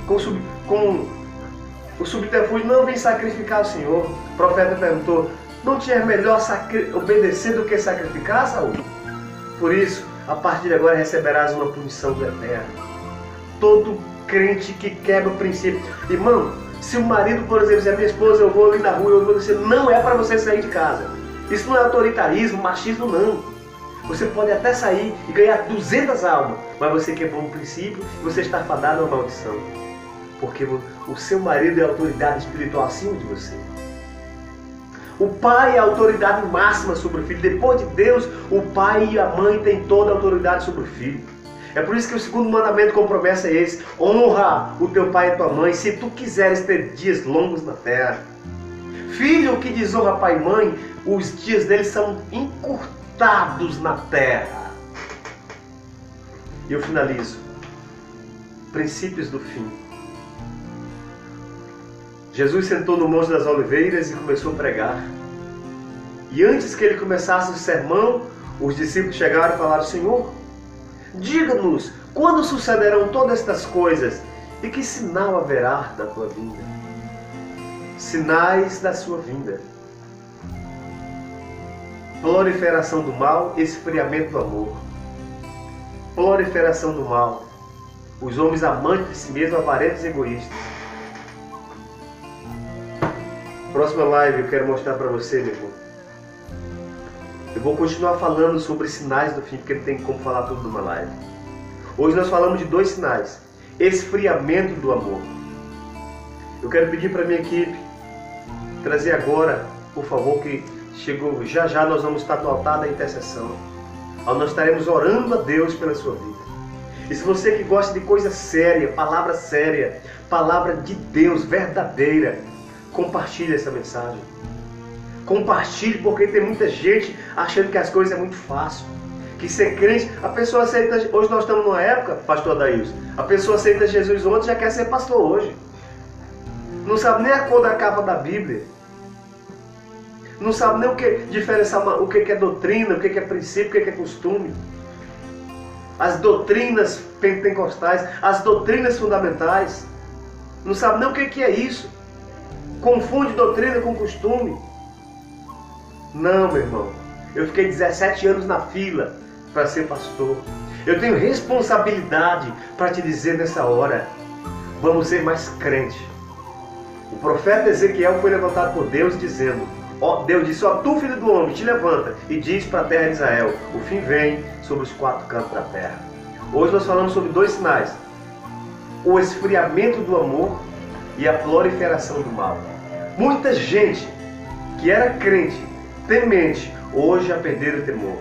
Com o subterfúgio, não vem sacrificar o Senhor. O profeta perguntou, não te é melhor obedecer do que sacrificar, Saul? Por isso, a partir de agora receberás uma punição do Eterno. Todo crente que quebra o princípio. Irmão, se o marido, por exemplo, dizer, minha esposa, eu vou ali na rua, eu vou dizer, não é para você sair de casa. Isso não é autoritarismo, machismo, não. Você pode até sair e ganhar 200 almas, mas você quebrou um princípio e você está fadado a uma maldição. Porque o seu marido é a autoridade espiritual acima de você. O pai é a autoridade máxima sobre o filho. Depois de Deus, o pai e a mãe têm toda a autoridade sobre o filho. É por isso que o segundo mandamento com promessa é esse. Honra o teu pai e a tua mãe, se tu quiseres ter dias longos na terra. Filho que desonra pai e mãe, os dias dele são encurtados na terra. E eu finalizo. Princípios do fim. Jesus sentou no Monte das Oliveiras e começou a pregar. E antes que ele começasse o sermão, os discípulos chegaram e falaram: Senhor, diga-nos quando sucederão todas estas coisas e que sinal haverá da tua vinda? Sinais da sua vinda: proliferação do mal, esfriamento do amor. Proliferação do mal, os homens amantes de si mesmos, avarentos e egoístas. Próxima live eu quero mostrar para você, meu irmão. Eu vou continuar falando sobre sinais do fim, porque não tem como falar tudo numa live. Hoje nós falamos de 2 sinais. Esfriamento do amor. Eu quero pedir para a minha equipe trazer agora, por favor, que chegou, já nós vamos estar no altar da intercessão. Nós estaremos orando a Deus pela sua vida. E se você que gosta de coisa séria, palavra de Deus verdadeira, compartilhe essa mensagem. Compartilhe, porque tem muita gente achando que as coisas é muito fácil. Que ser crente, a pessoa aceita. Hoje nós estamos numa época, pastor Adailson, a pessoa aceita Jesus ontem e já quer ser pastor hoje. Não sabe nem a cor da capa da Bíblia. Não sabe nem o que diferenciar o que é doutrina, o que é princípio, o que é costume. As doutrinas pentecostais, as doutrinas fundamentais. Não sabe nem o que é isso. Confunde doutrina com costume. Não, meu irmão. Eu fiquei 17 anos na fila para ser pastor. Eu tenho responsabilidade para te dizer nessa hora: vamos ser mais crente. O profeta Ezequiel foi levantado por Deus dizendo: Deus disse: tu filho do homem, te levanta e diz para a terra de Israel: o fim vem sobre os 4 cantos da terra. Hoje nós falamos sobre 2 sinais: o esfriamento do amor e a proliferação do mal. Muita gente que era crente, temente, hoje já perderam o temor.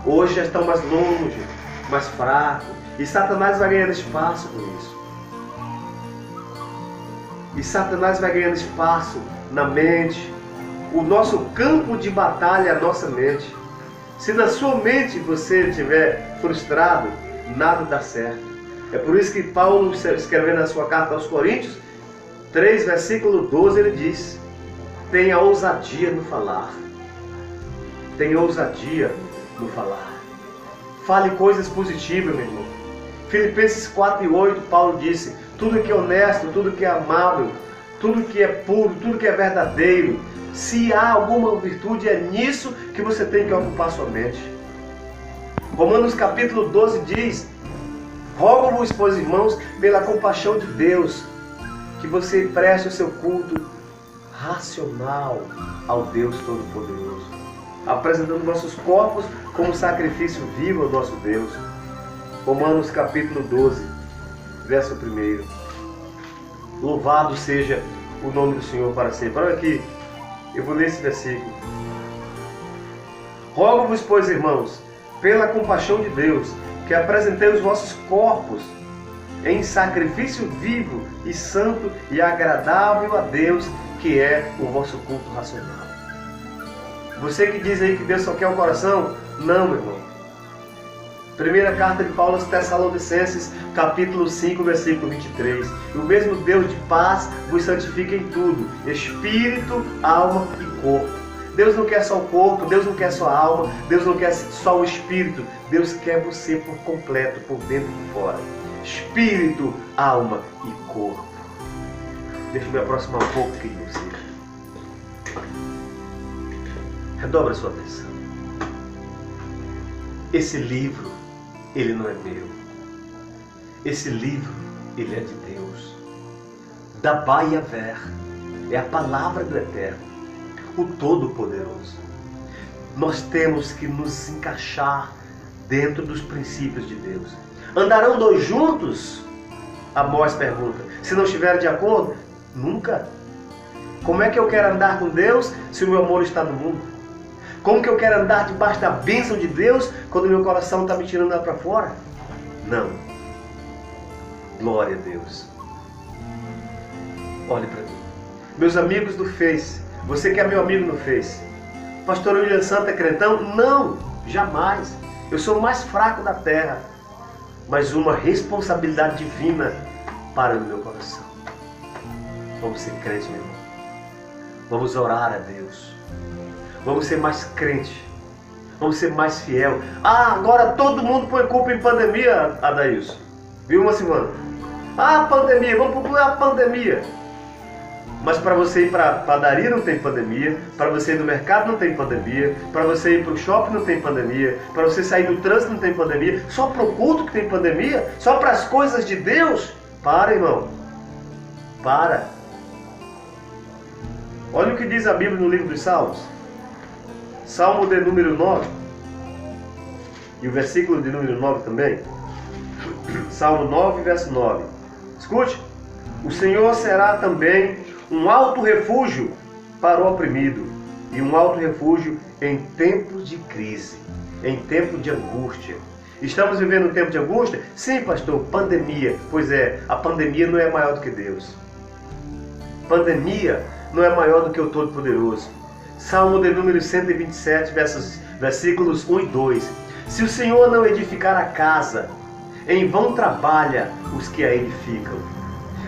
Hoje já estão mais longe, mais fracos. E Satanás vai ganhando espaço por isso. E Satanás vai ganhando espaço na mente. O nosso campo de batalha é a nossa mente. Se na sua mente você estiver frustrado, nada dá certo. É por isso que Paulo, escrevendo na sua carta aos Coríntios 3, versículo 12, ele diz: tenha ousadia no falar. Tenha ousadia no falar. Fale coisas positivas, meu irmão. Filipenses 4:8, Paulo disse: tudo que é honesto, tudo que é amável, tudo que é puro, tudo que é verdadeiro, se há alguma virtude, é nisso que você tem que ocupar sua mente. Romanos capítulo 12 diz: rogo-vos, pois, irmãos, pela compaixão de Deus, que você preste o seu culto racional ao Deus Todo-Poderoso, apresentando nossos corpos como sacrifício vivo ao nosso Deus. Romanos capítulo 12, verso 1. Louvado seja o nome do Senhor para sempre. Olha aqui, eu vou ler esse versículo. Rogo-vos, pois, irmãos, pela compaixão de Deus, que apresentei os vossos corpos em sacrifício vivo e santo e agradável a Deus, que é o vosso culto racional. Você que diz aí que Deus só quer o coração, não, meu irmão. Primeira carta de Paulo aos Tessalonicenses, capítulo 5, versículo 23. E o mesmo Deus de paz vos santifica em tudo, espírito, alma e corpo. Deus não quer só o corpo, Deus não quer só a alma, Deus não quer só o espírito. Deus quer você por completo, por dentro e por fora. Espírito, alma e corpo. Deixa eu me aproximar um pouco aqui de você. Redobra a sua atenção. Esse livro, ele não é meu. Esse livro, ele é de Deus. Da Baia-Ver, é a palavra do Eterno, o Todo-Poderoso. Nós temos que nos encaixar dentro dos princípios de Deus. Andarão 2 juntos? Amós pergunta. Se não estiverem de acordo? Nunca. Como é que eu quero andar com Deus se o meu amor está no mundo? Como que eu quero andar debaixo da bênção de Deus quando o meu coração está me tirando lá para fora? Não. Glória a Deus. Olhe para mim. Meus amigos do Face, Você que é meu amigo no Face. Pastor William Santos é crentão? Não, jamais. Eu sou o mais fraco da terra. Mas uma responsabilidade divina para no meu coração. Vamos ser crentes, meu irmão. Vamos orar a Deus. Vamos ser mais crente. Vamos ser mais fiel. Agora todo mundo põe culpa em pandemia, Adailson. Viu, uma semana? Pandemia, vamos procurar a pandemia. Mas para você ir para a padaria não tem pandemia, para você ir no mercado não tem pandemia, para você ir para o shopping não tem pandemia, para você sair do trânsito não tem pandemia, só para o culto que tem pandemia, só para as coisas de Deus. Para, irmão. Para. Olha o que diz a Bíblia no livro dos Salmos. Salmo de número 9. E o versículo de número 9 também. Salmo 9, verso 9. Escute. O Senhor será também um alto refúgio para o oprimido e um alto refúgio em tempos de crise, em tempo de angústia. Estamos vivendo um tempo de angústia? Sim, pastor, pandemia. Pois é, a pandemia não é maior do que Deus. Pandemia não é maior do que o Todo-Poderoso. Salmo de número 127, versículos 1 e 2. Se o Senhor não edificar a casa, em vão trabalha os que a edificam.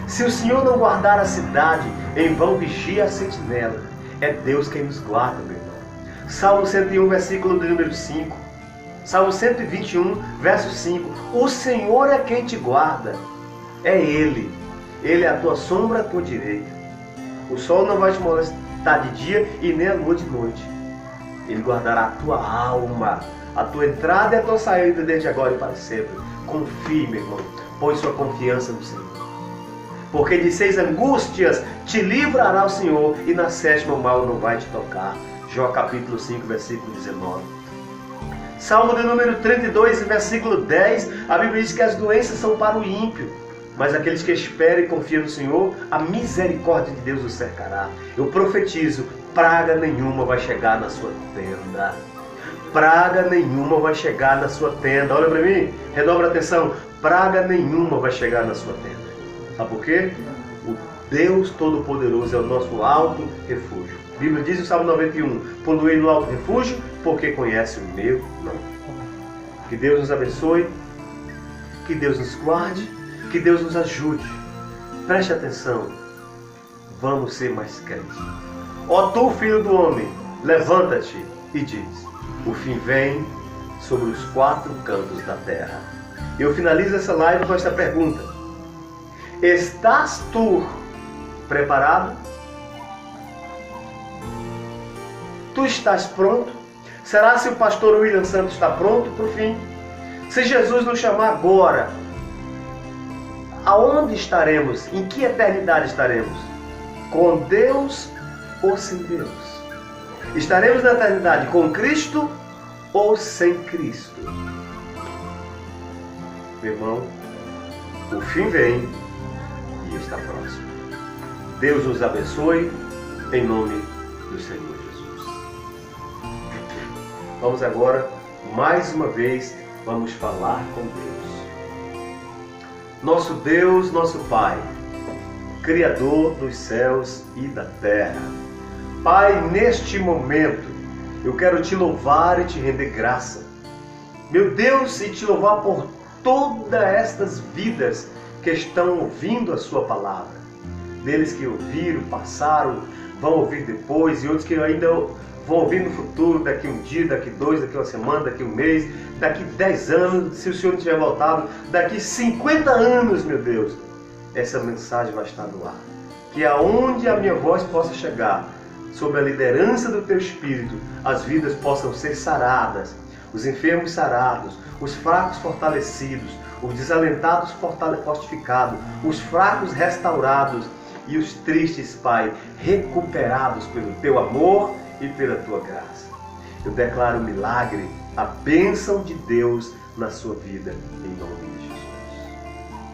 Se o Senhor não guardar a cidade, em vão vigia a sentinela. É Deus quem nos guarda, meu irmão. Salmo 101, versículo de número 5. Salmo 121, verso 5. O Senhor é quem te guarda. É Ele. Ele é a tua sombra, a tua direita. O sol não vai te molestar de dia e nem a lua de noite. Ele guardará a tua alma, a tua entrada e a tua saída desde agora e para sempre. Confie, meu irmão. Põe sua confiança no Senhor. Porque de 6 angústias te livrará o Senhor, e na 7ª o mal não vai te tocar. Jó capítulo 5, versículo 19. Salmo de número 32, versículo 10, a Bíblia diz que as doenças são para o ímpio, mas aqueles que esperam e confiam no Senhor, a misericórdia de Deus os cercará. Eu profetizo, praga nenhuma vai chegar na sua tenda. Praga nenhuma vai chegar na sua tenda. Olha para mim, redobra a atenção. Praga nenhuma vai chegar na sua tenda. Sabe por quê? O Deus Todo-Poderoso é o nosso alto refúgio. A Bíblia diz no Salmo 91, pondo ele no alto refúgio, porque conhece o meu nome. Que Deus nos abençoe, que Deus nos guarde, que Deus nos ajude. Preste atenção, vamos ser mais crentes. Ó tu, filho do homem, levanta-te e diz, o fim vem sobre os 4 cantos da terra. Eu finalizo essa live com esta pergunta. Estás tu preparado? Tu estás pronto? Será se o pastor William Santos está pronto para o fim? Se Jesus nos chamar agora, aonde estaremos? Em que eternidade estaremos? Com Deus ou sem Deus? Estaremos na eternidade com Cristo ou sem Cristo? Meu irmão, o fim vem e está próximo. Deus nos abençoe, em nome do Senhor Jesus. Vamos agora, mais uma vez, vamos falar com Deus. Nosso Deus, nosso Pai, Criador dos céus e da terra. Pai, neste momento, eu quero te louvar e te render graça. Meu Deus, e te louvar por todas estas vidas que estão ouvindo a sua palavra. Deles que ouviram, passaram, vão ouvir depois, e outros que ainda vão ouvir no futuro, daqui um dia, daqui 2, daqui uma semana, daqui um mês, daqui 10 anos, se o Senhor não tiver voltado, daqui 50 anos, meu Deus, essa mensagem vai estar no ar. Que aonde a minha voz possa chegar, sob a liderança do Teu Espírito, as vidas possam ser saradas, os enfermos sarados, os fracos fortalecidos, os desalentados fortificados, os fracos restaurados e os tristes, Pai, recuperados pelo Teu amor e pela Tua graça. Eu declaro o milagre, a bênção de Deus na sua vida, em nome de Jesus.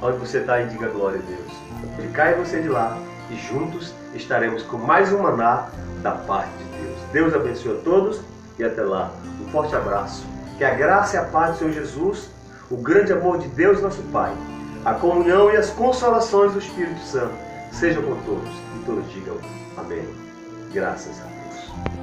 Onde você está aí, diga glória a Deus. De cá e você de lá, e juntos estaremos com mais um maná da parte de Deus. Deus abençoe a todos e até lá. Um forte abraço. Que a graça e a paz do Senhor Jesus, o grande amor de Deus, nosso Pai, a comunhão e as consolações do Espírito Santo sejam com todos. E todos digam amém. Graças a Deus.